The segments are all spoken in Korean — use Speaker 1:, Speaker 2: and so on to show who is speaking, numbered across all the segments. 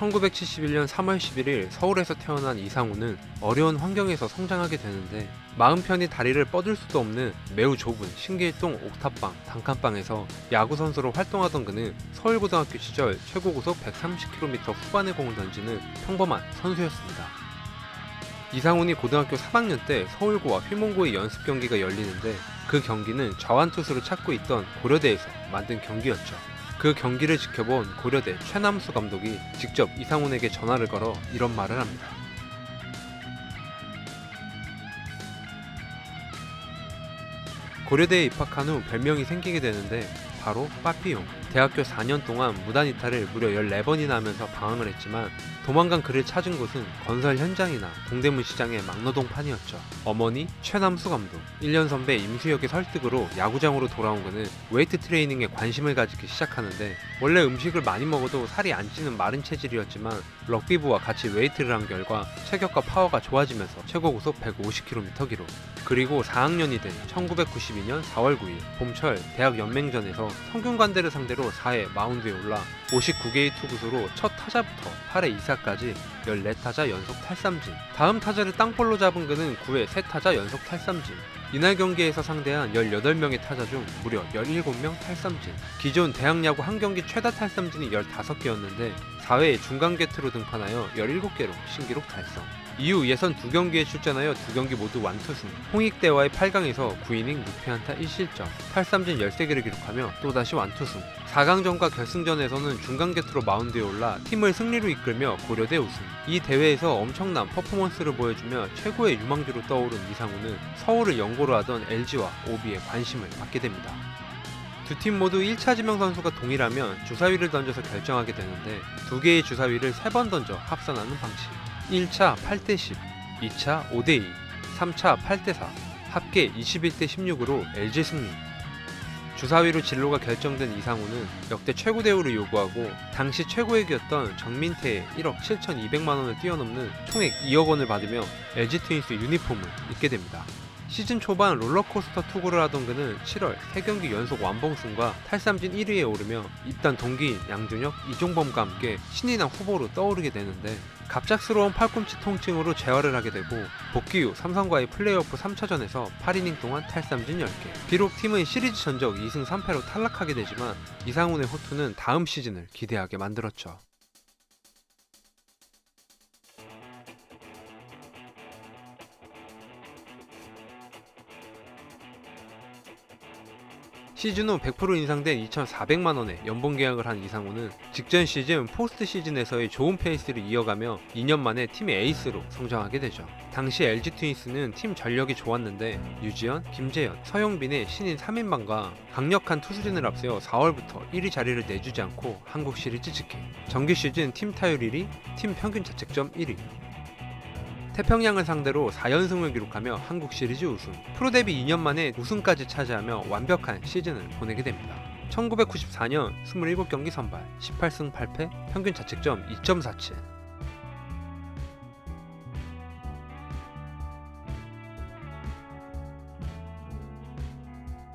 Speaker 1: 1971년 3월 11일 서울에서 태어난 이상우는 어려운 환경에서 성장하게 되는데 마음 편히 다리를 뻗을 수도 없는 매우 좁은 신길동 옥탑방, 단칸방에서 야구선수로 활동하던 그는 서울고등학교 시절 최고구속 130km 후반의 공을 던지는 평범한 선수였습니다. 이상훈이 고등학교 3학년 때 서울고와 휘문고의 연습 경기가 열리는데 그 경기는 좌완투수를 찾고 있던 고려대에서 만든 경기였죠. 그 경기를 지켜본 고려대 최남수 감독이 직접 이상훈에게 전화를 걸어 이런 말을 합니다. 고려대에 입학한 후 별명이 생기게 되는데 바로 빠삐용. 대학교 4년 동안 무단 이탈을 무려 14번이나 하면서 방황을 했지만 도망간 그를 찾은 곳은 건설 현장이나 동대문 시장의 막노동판이었죠. 어머니 최남수 감독, 1년 선배 임수혁의 설득으로 야구장으로 돌아온 그는 웨이트 트레이닝에 관심을 가지기 시작하는데 원래 음식을 많이 먹어도 살이 안 찌는 마른 체질이었지만 럭비부와 같이 웨이트를 한 결과 체격과 파워가 좋아지면서 최고 구속 150km 기록. 그리고 4학년이 된 1992년 4월 9일 봄철 대학 연맹전에서 성균관대를 상대로 4회 마운드에 올라 59개의 투구수로 첫 타자부터 8회 2사까지 14타자 연속 탈삼진. 다음 타자를 땅볼로 잡은 그는 9회 3타자 연속 탈삼진. 이날 경기에서 상대한 18명의 타자 중 무려 17명 탈삼진. 기존 대학야구 한 경기 최다 탈삼진이 15개였는데 4회에 중간 게트로 등판하여 17개로 신기록 달성. 이후 예선 2경기에 출전하여 2경기 모두 완투승. 홍익대와의 8강에서 9이닝 무패안타 1실점, 탈삼진 13개를 기록하며 또다시 완투승. 4강전과 결승전에서는 중간 게트로 마운드에 올라 팀을 승리로 이끌며 고려대 우승. 이 대회에서 엄청난 퍼포먼스를 보여주며 최고의 유망주로 떠오른 이상우는 서울을 연고로 하던 LG와 OB에 관심을 받게 됩니다. 두 팀 모두 1차 지명 선수가 동일하면 주사위를 던져서 결정하게 되는데 두 개의 주사위를 3번 던져 합산하는 방식. 1차 8대10, 2차 5대2, 3차 8대4, 합계 21대16으로 LG 승리. 주사위로 진로가 결정된 이상우는 역대 최고 대우를 요구하고 당시 최고액이었던 정민태의 1억 7,200만원을 뛰어넘는 총액 2억 원을 받으며 LG 트윈스 유니폼을 입게 됩니다. 시즌 초반 롤러코스터 투구를 하던 그는 7월 3경기 연속 완봉승과 탈삼진 1위에 오르며 입단 동기인 양준혁, 이종범과 함께 신인왕 후보로 떠오르게 되는데 갑작스러운 팔꿈치 통증으로 재활을 하게 되고 복귀 후 삼성과의 플레이오프 3차전에서 8이닝 동안 탈삼진 10개. 비록 팀은 시리즈 전적 2승 3패로 탈락하게 되지만 이상훈의 호투는 다음 시즌을 기대하게 만들었죠. 시즌 후 100% 인상된 2,400만원의 연봉 계약을 한 이상우는 직전 시즌 포스트 시즌에서의 좋은 페이스를 이어가며 2년 만에 팀의 에이스로 성장하게 되죠. 당시 LG 트윈스는 팀 전력이 좋았는데 유지현, 김재현, 서영빈의 신인 3인방과 강력한 투수진을 앞세워 4월부터 1위 자리를 내주지 않고 한국 시리즈 직행. 정규 시즌 팀 타율 1위, 팀 평균 자책점 1위. 태평양을 상대로 4연승을 기록하며 한국 시리즈 우승, 프로 데뷔 2년 만에 우승까지 차지하며 완벽한 시즌을 보내게 됩니다. 1994년 27경기 선발, 18승 8패, 평균 자책점 2.47.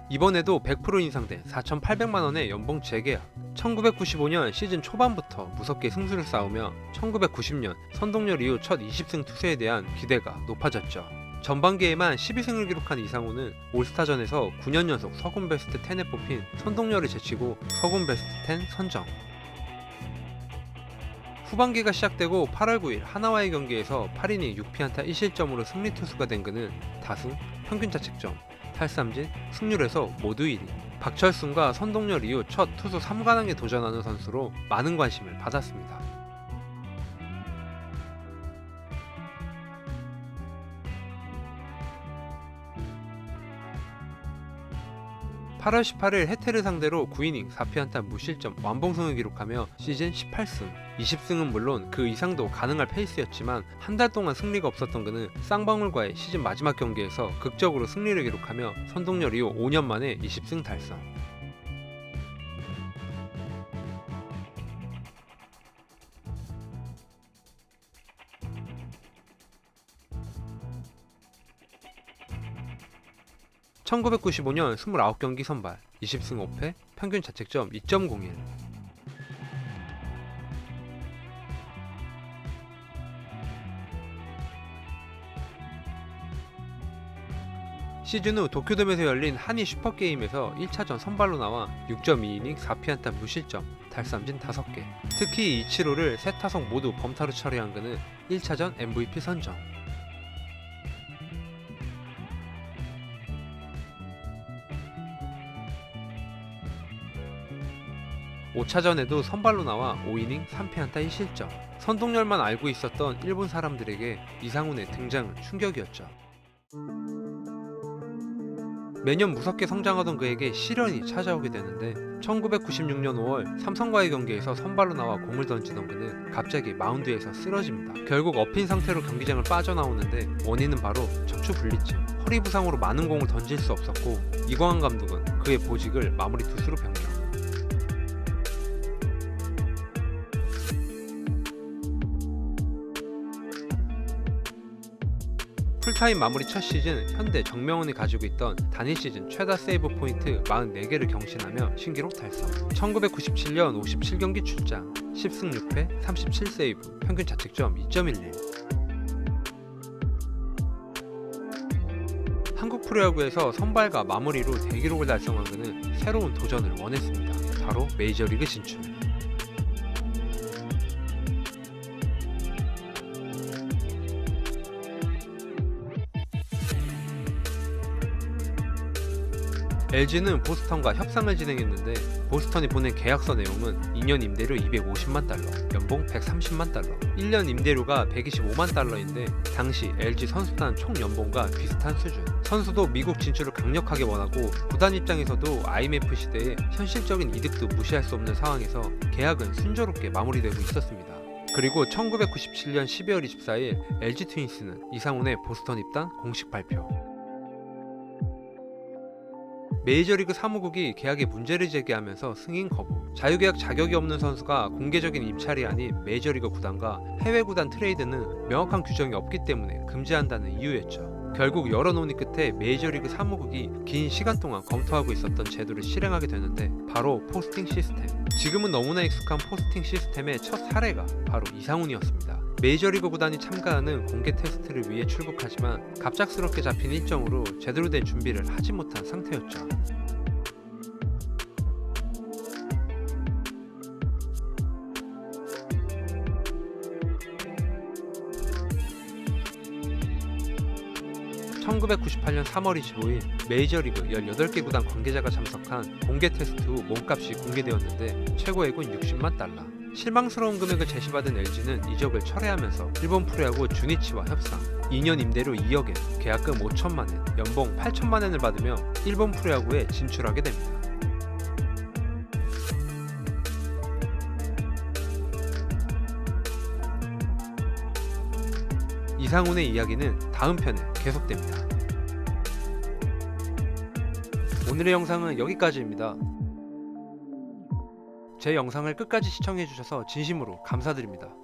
Speaker 1: 이번에도 100% 인상된 4,800만원의 연봉 재계약. 1995년 시즌 초반부터 무섭게 승수를 쌓으며 1990년 선동열 이후 첫 20승 투수에 대한 기대가 높아졌죠. 전반기에만 12승을 기록한 이상우는 올스타전에서 9년 연속 서군 베스트 10에 뽑힌 선동열을 제치고 서군 베스트 10 선정. 후반기가 시작되고 8월 9일 하나와의 경기에서 8이닝 6피안타 1실점으로 승리 투수가 된 그는 다승, 평균 자책점, 탈삼진, 승률에서 모두 1위. 박철순과 선동열 이후 첫 투수 3관왕에 도전하는 선수로 많은 관심을 받았습니다. (8월 18일) 해태를 상대로 9이닝 4피안타 무실점 완봉승을 기록하며 시즌 18승. 20승은 물론 그 이상도 가능할 페이스였지만 한 달 동안 승리가 없었던 그는 쌍방울과의 시즌 마지막 경기에서 극적으로 승리를 기록하며 선동열 이후 5년 만에 20승 달성. (1995년) 29경기 선발, 20승 5패, 평균 자책점 2.01. 시즌 후 도쿄돔에서 열린 한일 슈퍼게임에서 1차전 선발로 나와 6.2이닝 4피안타 무실점, 달삼진 5개. 특히 이치로를 3타석 모두 범타로 처리한 그는 1차전 MVP 선정. 5차전에도 선발로 나와 5이닝 3피안타 1실점. 선동열만 알고 있었던 일본 사람들에게 이상훈의 등장은 충격이었죠. 매년 무섭게 성장하던 그에게 시련이 찾아오게 되는데 1996년 5월 삼성과의 경기에서 선발로 나와 공을 던지던 그는 갑자기 마운드에서 쓰러집니다. 결국 엎인 상태로 경기장을 빠져나오는데 원인은 바로 척추 분리증, 허리 부상으로 많은 공을 던질 수 없었고 이광환 감독은 그의 보직을 마무리 투수로 변경. 풀타임 마무리 첫 시즌 현대 정명훈이 가지고 있던 단일 시즌 최다 세이브 포인트 44개를 경신하며 신기록 달성. 1997년 57경기 출장, 10승 6패 37세이브, 평균 자책점 2.11. 한국 프로야구에서 선발과 마무리로 대기록을 달성한 그는 새로운 도전을 원했습니다. 바로 메이저리그 진출. LG는 보스턴과 협상을 진행했는데 보스턴이 보낸 계약서 내용은 2년 임대료 250만 달러, 연봉 130만 달러, 1년 임대료가 125만 달러인데 당시 LG 선수단 총 연봉과 비슷한 수준. 선수도 미국 진출을 강력하게 원하고 구단 입장에서도 IMF 시대에 현실적인 이득도 무시할 수 없는 상황에서 계약은 순조롭게 마무리되고 있었습니다. 그리고 1997년 12월 24일 LG 트윈스는 이상훈의 보스턴 입단 공식 발표. 메이저리그 사무국이 계약에 문제를 제기하면서 승인 거부. 자유계약 자격이 없는 선수가 공개적인 입찰이 아닌 메이저리그 구단과 해외 구단 트레이드는 명확한 규정이 없기 때문에 금지한다는 이유였죠. 결국 여러 논의 끝에 메이저리그 사무국이 긴 시간 동안 검토하고 있었던 제도를 실행하게 되는데 바로 포스팅 시스템. 지금은 너무나 익숙한 포스팅 시스템의 첫 사례가 바로 이상훈이었습니다. 메이저리그 구단이 참가하는 공개 테스트를 위해 출국하지만 갑작스럽게 잡힌 일정으로 제대로 된 준비를 하지 못한 상태였죠. (1998년 3월 25일) 메이저리그 18개 구단 관계자가 참석한 공개 테스트 후 몸값이 공개되었는데 최고액은 60만 달러. 실망스러운 금액을 제시받은 LG는 이적을 철회하면서 일본 프로야구 주니치와 협상, 2년 임대료 2억엔, 계약금 5천만엔, 연봉 8천만엔을 받으며 일본 프로야구에 진출하게 됩니다. 이상훈의 이야기는 다음 편에 계속됩니다. 오늘의 영상은 여기까지입니다. 제 영상을 끝까지 시청해주셔서 진심으로 감사드립니다.